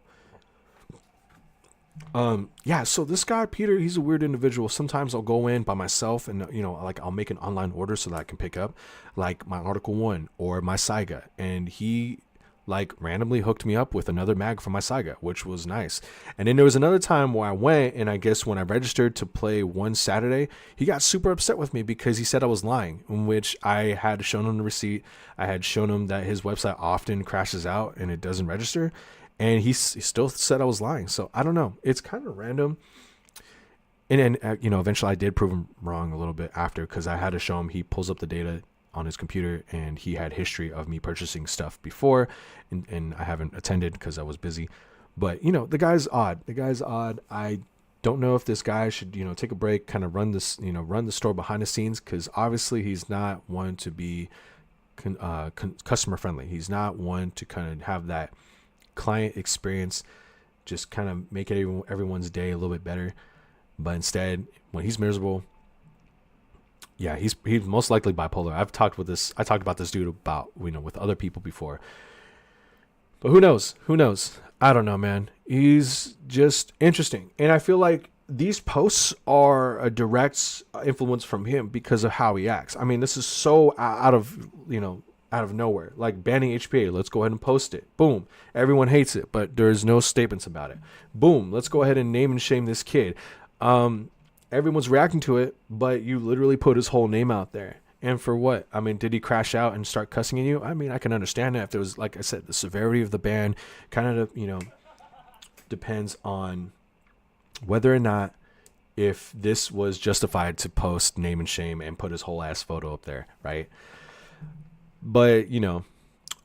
Yeah, so this guy, Peter, he's a weird individual. Sometimes I'll go in by myself and, like I'll make an online order so that I can pick up like my Article 1 or my Saiga. And he like randomly hooked me up with another mag for my Saiga, which was nice. And then there was another time where I went, and I guess when I registered to play one Saturday, he got super upset with me because he said I was lying, in which I had shown him the receipt. I had shown him that his website often crashes out and it doesn't register, and he still said I was lying. So I don't know. It's kind of random. And then, eventually I did prove him wrong a little bit after, because I had to show him, he pulls up the data on his computer and he had history of me purchasing stuff before, and I haven't attended because I was busy. But the guy's odd. I don't know if this guy should take a break, kind of run the store behind the scenes, because obviously he's not one to be customer friendly. He's not one to kind of have that client experience, just kind of make everyone's day a little bit better. But instead, when he's miserable, yeah, he's most likely bipolar. I talked about this dude with other people before. But who knows? Who knows? I don't know, man. He's just interesting. And I feel like these posts are a direct influence from him because of how he acts. I mean, this is so out of nowhere. Like banning HPA. Let's go ahead and post it. Boom. Everyone hates it, but there's no statements about it. Boom. Let's go ahead and name and shame this kid. Everyone's reacting to it, but you literally put his whole name out there. And for what? I mean, did he crash out and start cussing at you? I mean, I can understand that if there was, like I said, the severity of the ban kind of, depends on whether or not if this was justified to post name and shame and put his whole ass photo up there, right? But,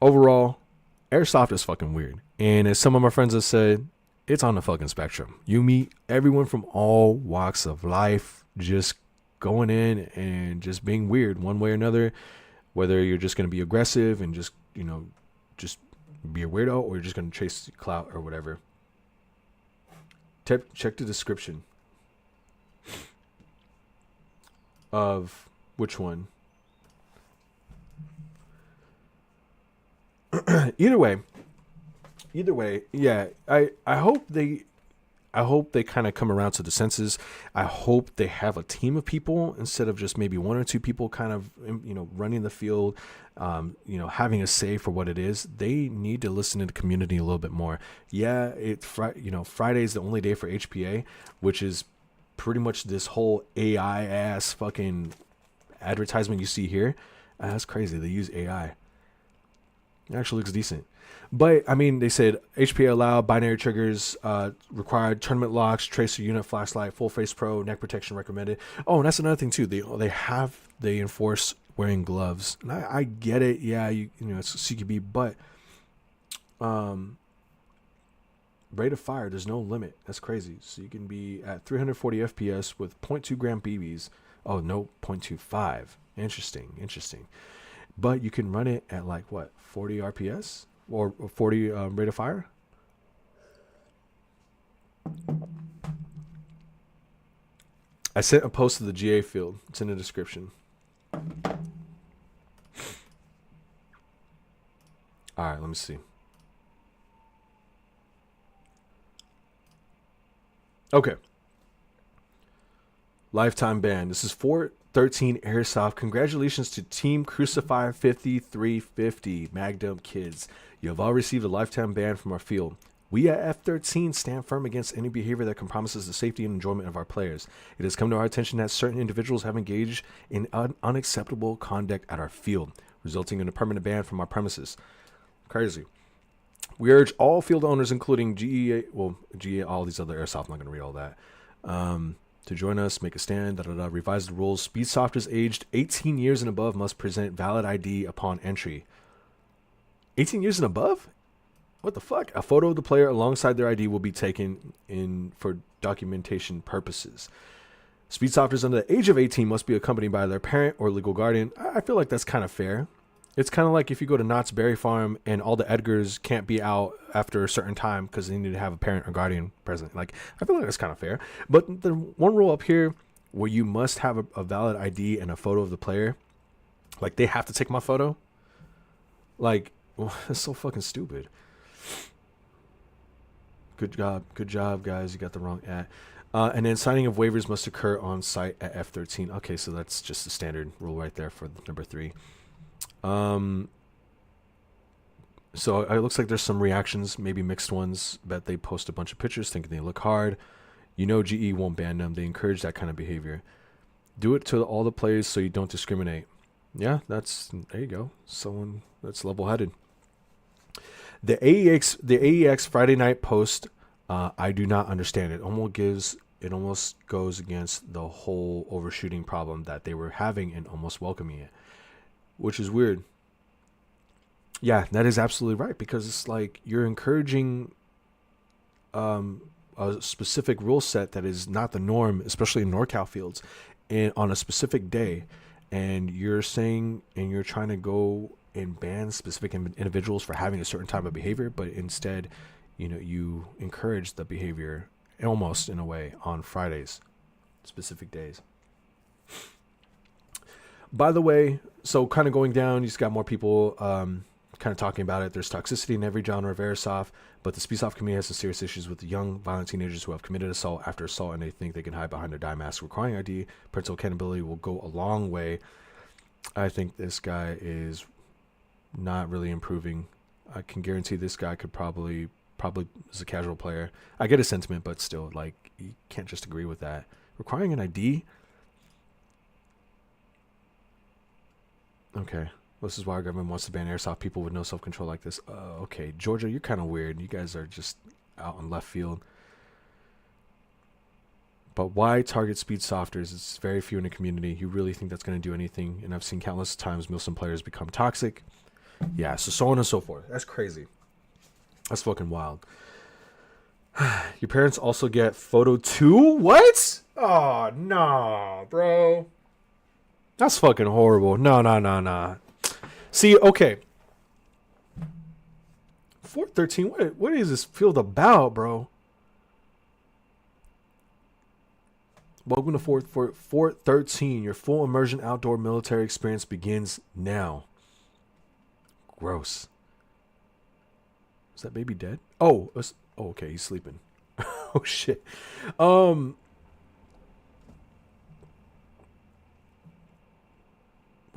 overall, airsoft is fucking weird. And as some of my friends have said, it's on the fucking spectrum. You meet everyone from all walks of life just going in and just being weird one way or another, whether you're just going to be aggressive and just be a weirdo, or you're just going to chase clout or whatever. Check the description of which one. Either way, yeah, I hope they kind of come around to the senses. I hope they have a team of people instead of just maybe one or two people kind of, running the field, having a say for what it is. They need to listen to the community a little bit more. Yeah, Friday is the only day for HPA, which is pretty much this whole AI ass fucking advertisement you see here. That's crazy. They use AI. It actually looks decent. But, I mean, they said HPA allowed, binary triggers required, tournament locks, tracer unit, flashlight, full face pro, neck protection recommended. Oh, and that's another thing, too. They enforce wearing gloves. And I get it. Yeah, it's CQB, but rate of fire, there's no limit. That's crazy. So you can be at 340 FPS with 0.2 gram BBs. Oh, no, 0.25. Interesting. But you can run it at 40 RPS? Or 40 rate of fire. I sent a post to the GA field. It's in the description. All right, let me see. Okay. Lifetime ban. This is 413 Airsoft. Congratulations to Team Crucify 5350 Magnum Kids. You have all received a lifetime ban from our field. We at F13 stand firm against any behavior that compromises the safety and enjoyment of our players. It has come to our attention that certain individuals have engaged in unacceptable conduct at our field, resulting in a permanent ban from our premises. Crazy. We urge all field owners, including GEA, all these other airsoft, I'm not going to read all that, to join us, make a stand, revise the rules. Speedsofters aged 18 years and above must present valid ID upon entry. 18 years and above? What the fuck? A photo of the player alongside their ID will be taken in for documentation purposes. Speedsofters under the age of 18 must be accompanied by their parent or legal guardian. I feel like that's kind of fair. It's kind of like if you go to Knott's Berry Farm and all the Edgars can't be out after a certain time because they need to have a parent or guardian present. I feel like that's kind of fair. But the one rule up here where you must have a valid ID and a photo of the player, they have to take my photo. That's so fucking stupid. Good job, guys. You got the wrong ad. And then signing of waivers must occur on site at F13. Okay, so that's just the standard rule right there for number 3. So it looks like there's some reactions, maybe mixed ones, but they post a bunch of pictures thinking they look hard. GE won't ban them. They encourage that kind of behavior. Do it to all the players so you don't discriminate. Yeah, there you go. Someone that's level-headed. The AEX Friday night post, I do not understand. It almost goes against the whole overshooting problem that they were having and almost welcoming it, which is weird. Yeah, that is absolutely right, because it's you're encouraging a specific rule set that is not the norm, especially in NorCal fields, and on a specific day, and you're saying and you're trying to go and ban specific individuals for having a certain type of behavior, but instead, you encourage the behavior almost in a way on Fridays, specific days. By the way, so kind of going down, you just got more people kind of talking about it. There's toxicity in every genre of airsoft, but the Speedsoft community has some serious issues with the young, violent teenagers who have committed assault after assault, and they think they can hide behind a dye mask. Requiring ID, parental accountability will go a long way. I think this guy is not really improving. I can guarantee this guy could probably as a casual player. I get his sentiment, but still, like, you can't just agree with that. Requiring an ID? Okay. This is why our government wants to ban airsoft people with no self-control like this. Okay. Georgia, you're kind of weird. You guys are just out in left field. But why target speed softers? It's very few in the community. You really think that's going to do anything? And I've seen countless times Milsim players become toxic. Yeah, so on and so forth. That's crazy. That's fucking wild. Your parents also get photo 2? What? Oh, no, bro. That's fucking horrible. No. See, okay. 413, what is this field about, bro? Welcome to Fort 413. Your full immersion outdoor military experience begins now. Gross. Is that baby dead? Oh, okay, he's sleeping. Oh shit. What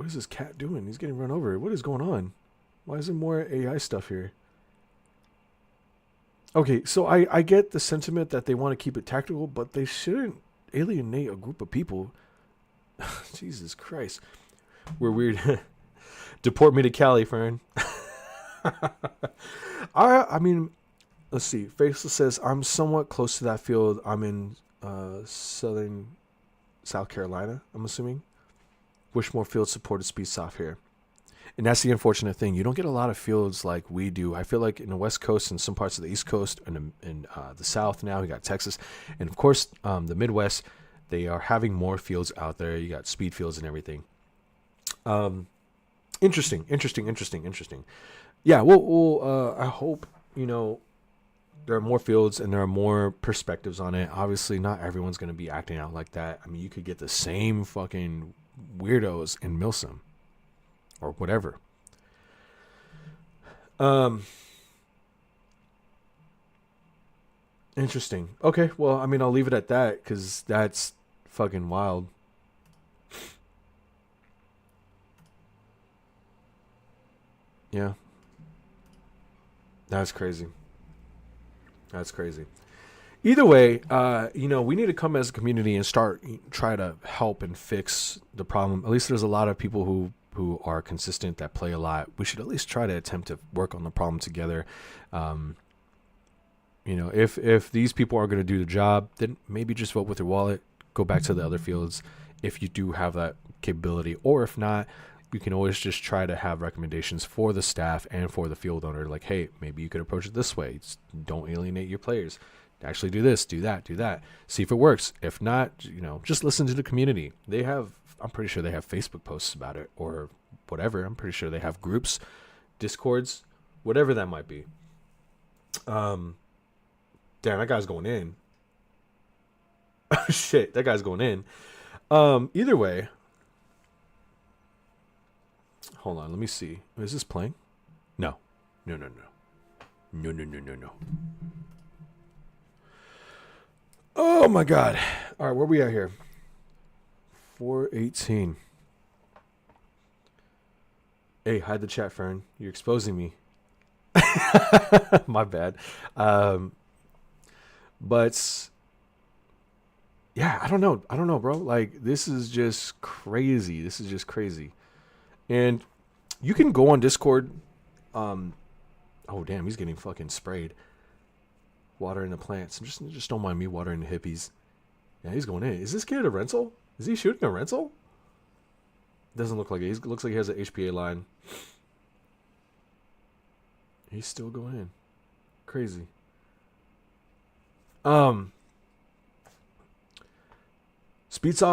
is this cat doing? He's getting run over. What is going on? Why is there more AI stuff here? Okay, so I get the sentiment that they want to keep it tactical, but they shouldn't alienate a group of people. Jesus Christ. We're weird. Deport me to Cali, Fern. I mean, let's see. Faceless says, I'm somewhat close to that field. I'm in southern South Carolina, I'm assuming. Wish more fields supported Speedsoft here. And that's the unfortunate thing. You don't get a lot of fields like we do. I feel like in the West Coast and some parts of the East Coast and in the South now, we got Texas. And, of course, the Midwest, they are having more fields out there. You got speed fields and everything. Interesting. Yeah, well, I hope, there are more fields and there are more perspectives on it. Obviously, not everyone's going to be acting out like that. I mean, you could get the same fucking weirdos in Milsim or whatever. Interesting. Okay, well, I mean, I'll leave it at that because that's fucking wild. Yeah. That's crazy. Either way, we need to come as a community and try to help and fix the problem. At least there's a lot of people who are consistent, that play a lot. We should at least try to attempt to work on the problem together. If these people are going to do the job, then maybe just vote with your wallet, go back to the other fields if you do have that capability. Or if not, you can always just try to have recommendations for the staff and for the field owner. Like, hey, maybe you could approach it this way. Don't alienate your players. Actually do this, do that. See if it works. If not, just listen to the community. I'm pretty sure they have Facebook posts about it or whatever. I'm pretty sure they have groups, Discords, whatever that might be. Damn, that guy's going in. Oh, shit, that guy's going in. Either way. Hold on, let me see. Is this playing? No. No. Oh my god. All right, where we at here? 418. Hey, hide the chat, Fern. You're exposing me. My bad. But yeah, I don't know, bro. Like, this is just crazy. And you can go on Discord. Oh damn, he's getting fucking sprayed. Watering the plants. Just don't mind me watering the hippies. Yeah, he's going in. Is this kid a rental? Is he shooting a rental? Doesn't look like it. He looks like he has an HPA line. He's still going in. Crazy. Speedsoft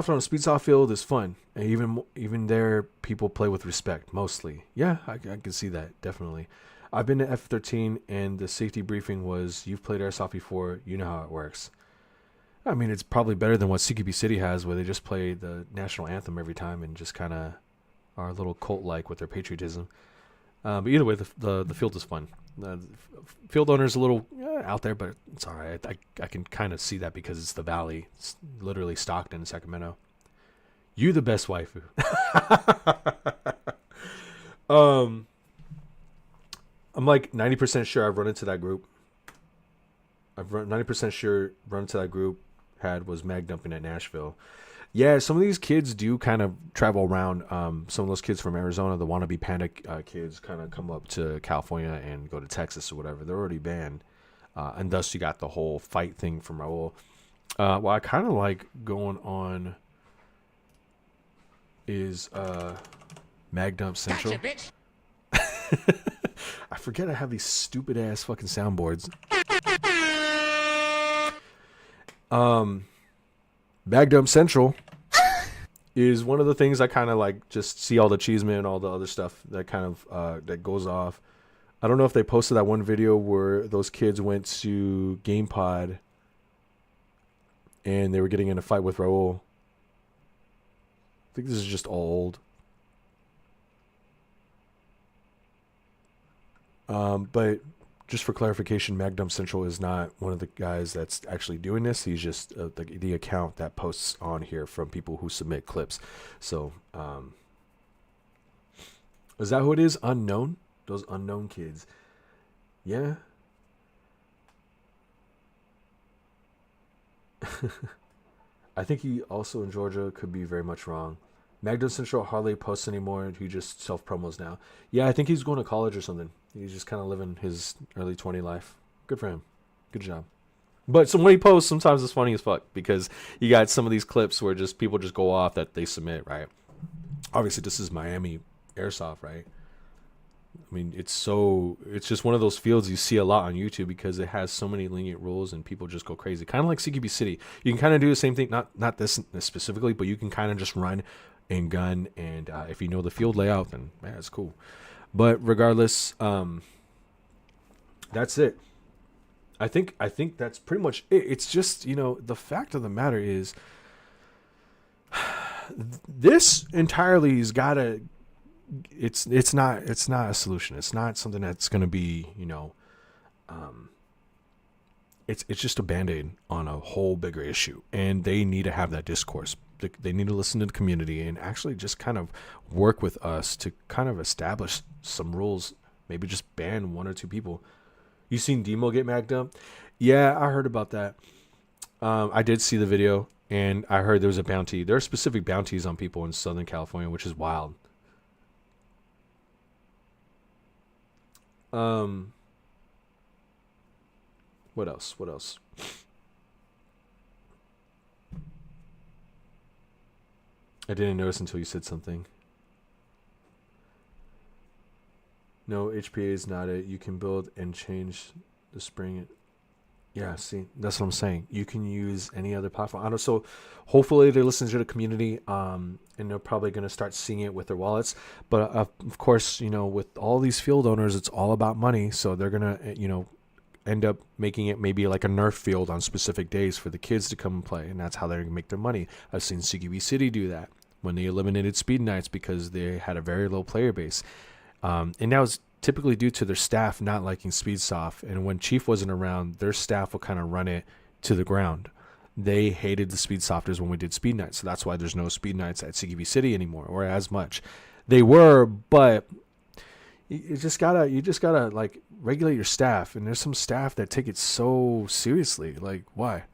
on a Speedsoft field is fun. And even there, people play with respect, mostly. Yeah, I can see that, definitely. I've been to F13, and the safety briefing was, you've played Airsoft before, you know how it works. I mean, it's probably better than what CQB City has, where they just play the national anthem every time and just kind of are a little cult-like with their patriotism. But either way, the field is fun. The field owner is a little out there, but it's all right. I can kind of see that because it's the valley. It's literally Stockton, Sacramento. You the best waifu. I'm like 90% sure I've run into that group. 90% sure run into that group was mag dumping at Nashville. Yeah, some of these kids do kind of travel around. Some of those kids from Arizona, the wannabe panda kids, kind of come up to California and go to Texas or whatever. They're already banned. And thus you got the whole fight thing from Raul. Well, I kind of like going on is Mag Dump Central. Gotcha, bitch. I forget I have these stupid ass fucking soundboards. Mag Dump Central is one of the things I kind of like just see all the cheeseman and all the other stuff that kind of that goes off. I don't know if they posted that one video where those kids went to GamePod and they were getting in a fight with Raul. I think this is just all old. But just for clarification, Magnum Central is not one of the guys that's actually doing this. He's just the account that posts on here from people who submit clips. So, is that who it is? Unknown? Those unknown kids. Yeah. I think he also in Georgia could be very much wrong. Magnum Central hardly posts anymore. He just self-promos now. Yeah, I think he's going to college or something. He's just kind of living his early 20 life. Good for him. Good job. But so when he posts, sometimes it's funny as fuck because you got some of these clips where just people just go off that they submit, right? Obviously, this is Miami Airsoft, right? I mean, it's just one of those fields you see a lot on YouTube because it has so many lenient rules and people just go crazy. Kind of like CQB City. You can kind of do the same thing, not this specifically, but you can kind of just run and gun. And if you know the field layout, then man, it's cool. But regardless, that's it. I think that's pretty much it. It's just, the fact of the matter is this entirely has got to, it's not a solution. It's not something that's going to be, it's just a Band-Aid on a whole bigger issue. And they need to have that discourse. They need to listen to the community and actually just kind of work with us to kind of establish some rules. Maybe just ban one or two people. You seen Demo get mag dumped? Yeah, I heard about that. I did see the video, and I heard there was a bounty. There are specific bounties on people in Southern California, which is wild. What else? I didn't notice until you said something. No, HPA is not it. You can build and change the spring. Yeah, see, that's what I'm saying. You can use any other platform. I don't. So, hopefully, they listen to the community, and they're probably going to start seeing it with their wallets. But of course, with all these field owners, it's all about money. So they're gonna, end up making it maybe like a Nerf field on specific days for the kids to come and play, and that's how they're gonna make their money. I've seen CQB City do that when they eliminated Speed Nights because they had a very low player base, and that was typically due to their staff not liking SpeedSoft. And when Chief wasn't around, their staff would kind of run it to the ground. They hated the SpeedSofters when we did Speed Nights, so that's why there's no Speed Nights at CQB City anymore, or as much. They were, but you just gotta like regulate your staff. And there's some staff that take it so seriously. Like, why?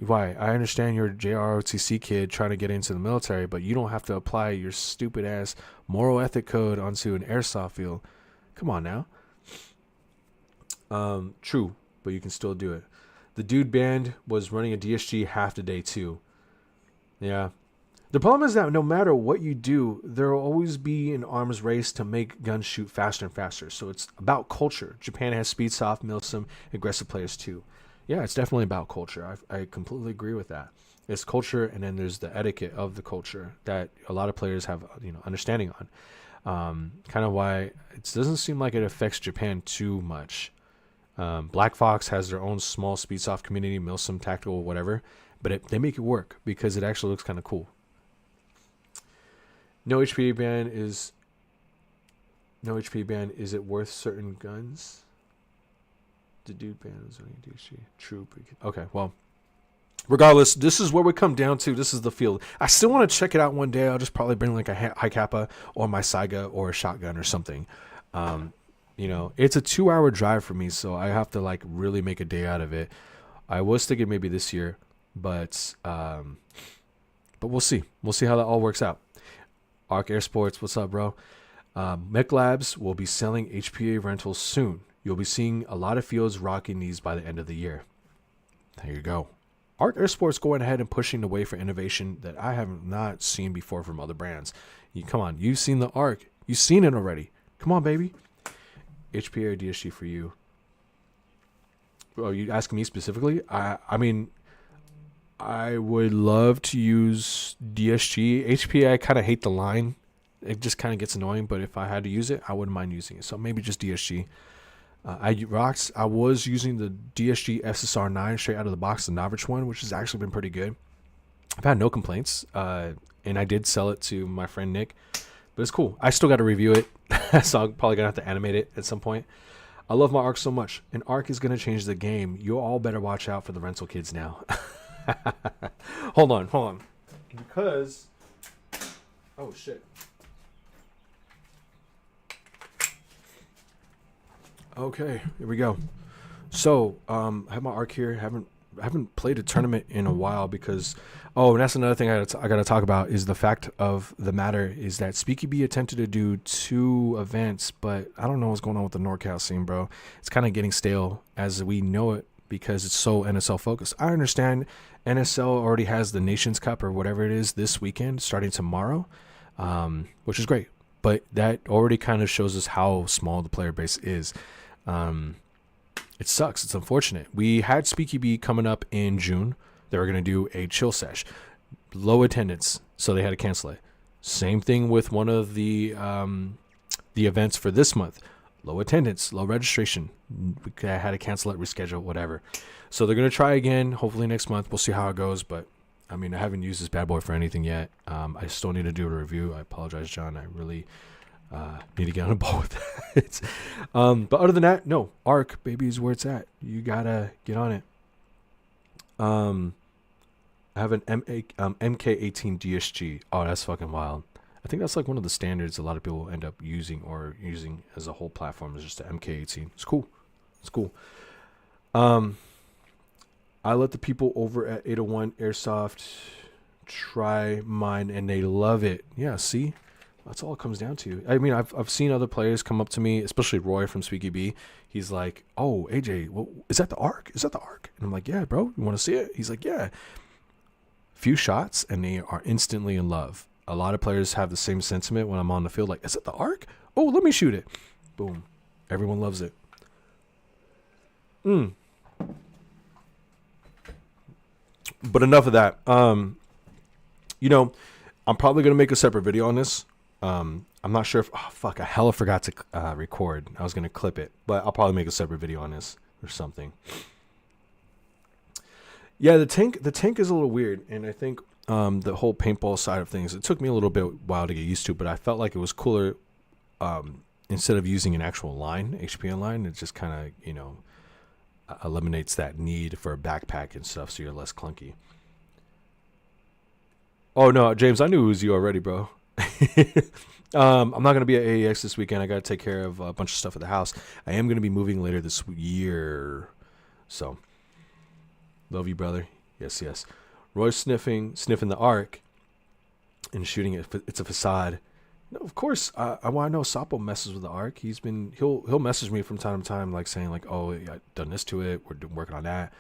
I understand you're a JROTC kid trying to get into the military, but you don't have to apply your stupid ass moral ethic code onto an airsoft field. Come on now. True, but you can still do it. The dude band was running a DSG half the day too. Yeah. The problem is that no matter what you do, there will always be an arms race to make guns shoot faster and faster. So it's about culture. Japan has SpeedSoft, Milsim, aggressive players too. Yeah, it's definitely about culture. I completely agree with that. It's culture, and then there's the etiquette of the culture that a lot of players have, understanding on. Kind of why it doesn't seem like it affects Japan too much. Black Fox has their own small SpeedSoft community, Milsim, Tactical, whatever, but they make it work because it actually looks kind of cool. No HPA ban is No HP ban. Is it worth certain guns? The dude ban is only DSG. True. Okay, well. Regardless, this is where we come down to. This is the field. I still want to check it out one day. I'll just probably bring like a high kappa or my Saiga or a shotgun or something. You know, it's a 2-hour drive for me, so I have to like really make a day out of it. I was thinking maybe this year, but we'll see. We'll see how that all works out. Arc Air Sports, what's up, bro? Mech Labs will be selling HPA rentals soon. You'll be seeing a lot of fields rocking these by the end of the year. There you go. Arc Air Sports going ahead and pushing the way for innovation that I have not seen before from other brands. Come on, you've seen the Arc. You've seen it already. Come on, baby. HPA or DSG for you? Are you asking me specifically? I mean, I would love to use DSG. HPA, I kind of hate the line. It just kind of gets annoying, but if I had to use it, I wouldn't mind using it. So maybe just DSG. I was using the DSG SSR9 straight out of the box, the Novich one, which has actually been pretty good. I've had no complaints, and I did sell it to my friend Nick, but it's cool. I still got to review it, so I'm probably going to have to animate it at some point. I love my Arc so much, and Arc is going to change the game. You all better watch out for the rental kids now. Hold on. Because, oh shit. Okay, here we go. So, I have my Arc here. Haven't played a tournament in a while because, and that's another thing I got to talk about is the fact of the matter is that Speaky B attempted to do 2 events, but I don't know what's going on with the NorCal scene, bro. It's kind of getting stale as we know it because it's so NSL focused. I understand NSL already has the Nations Cup or whatever it is this weekend starting tomorrow, which is great, but that already kind of shows us how small the player base is. It sucks. It's unfortunate. We had Speaky B coming up in June. They were going to do a chill sesh. Low attendance, so they had to cancel it. Same thing with one of the events for this month. Low attendance, low registration. I had to cancel it, reschedule, whatever. So they're going to try again, hopefully next month. We'll see how it goes, but I mean, I haven't used this bad boy for anything yet. I still need to do a review. I apologize, John. I really need to get on a ball with that. But other than that, no. Arc, baby, is where it's at. You gotta get on it. I have an MK18 DSG. Oh, that's fucking wild. I think that's like one of the standards a lot of people end up using as a whole platform is just the MK18. It's cool. I let the people over at 801 Airsoft try mine and they love it. Yeah, see? That's all it comes down to. I mean, I've seen other players come up to me, especially Roy from Speaky B. He's like, "Oh, AJ, well, is that the Arc? Is that the Arc?" And I'm like, "Yeah, bro. You want to see it?" He's like, "Yeah." Few shots, and they are instantly in love. A lot of players have the same sentiment when I'm on the field. Like, "Is it the Arc? Oh, let me shoot it." Boom. Everyone loves it. But enough of that. You know, I'm probably gonna make a separate video on this. I'm not sure if I hella forgot to record. I was gonna clip it, but I'll probably make a separate video on this or something. Yeah, the tank is a little weird, and I think the whole paintball side of things, it took me a little bit while to get used to, but I felt like it was cooler instead of using an actual line, HPN line. It just kind of eliminates that need for a backpack and stuff, so you're less clunky. Oh no, James, I knew it was you already, bro. I'm not going to be at AEX this weekend. I got to take care of a bunch of stuff at the house. I am going to be moving later this year. So, love you, brother. Yes. Roy's sniffing the Arc and shooting it. It's a facade. No, of course. I want to know Sapo messes with the Arc. He'll message me from time to time, like saying like, "Oh, I've done this to it. We're working on that."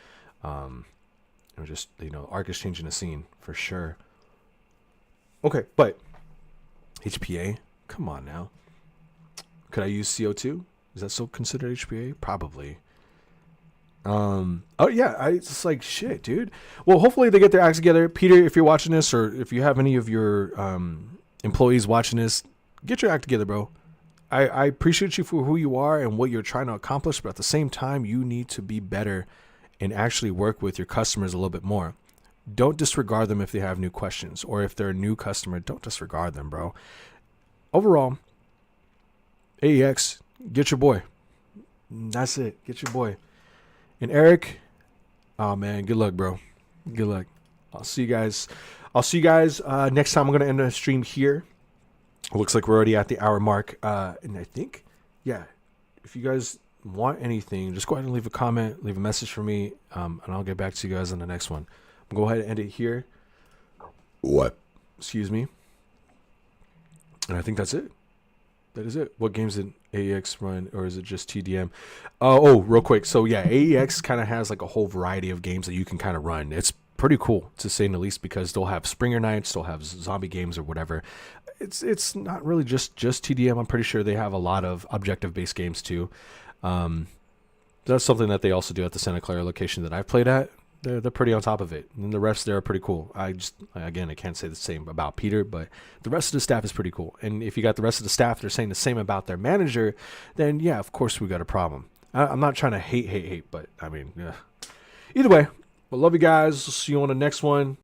Just Arc is changing the scene for sure. Okay, but HPA, come on now. Could I use CO2? Is that still considered HPA? Probably. Oh yeah, it's like shit, dude. Well, hopefully they get their acts together. Peter, if you're watching this, or if you have any of your employees watching this, get your act together, bro. I appreciate you for who you are and what you're trying to accomplish, but at the same time, you need to be better and actually work with your customers a little bit more. Don't disregard them if they have new questions, or if they're a new customer, don't disregard them, bro. Overall, AEX, get your boy. That's it. Get your boy. And Eric, oh man, good luck, bro. Good luck. I'll see you guys. Next time. I'm gonna end the stream here. It looks like we're already at the hour mark. And I think, yeah, if you guys want anything, just go ahead and leave a comment, leave a message for me, and I'll get back to you guys on the next one. I'll go ahead and end it here. What? Excuse me. And I think that's it. That is it. What games did AEX run, or is it just TDM? Oh, real quick. So yeah, AEX kind of has like a whole variety of games that you can kind of run. It's pretty cool, to say the least, because they'll have Springer Nights, they'll have zombie games or whatever. It's not really just TDM. I'm pretty sure they have a lot of objective-based games too. That's something that they also do at the Santa Clara location that I've played at. They're pretty on top of it, and the refs there are pretty cool. I can't say the same about Peter, but the rest of the staff is pretty cool. And if you got the rest of the staff, they're saying the same about their manager, then yeah, of course we got a problem. I'm not trying to hate, but I mean, yeah. Either way, I love you guys. See you on the next one.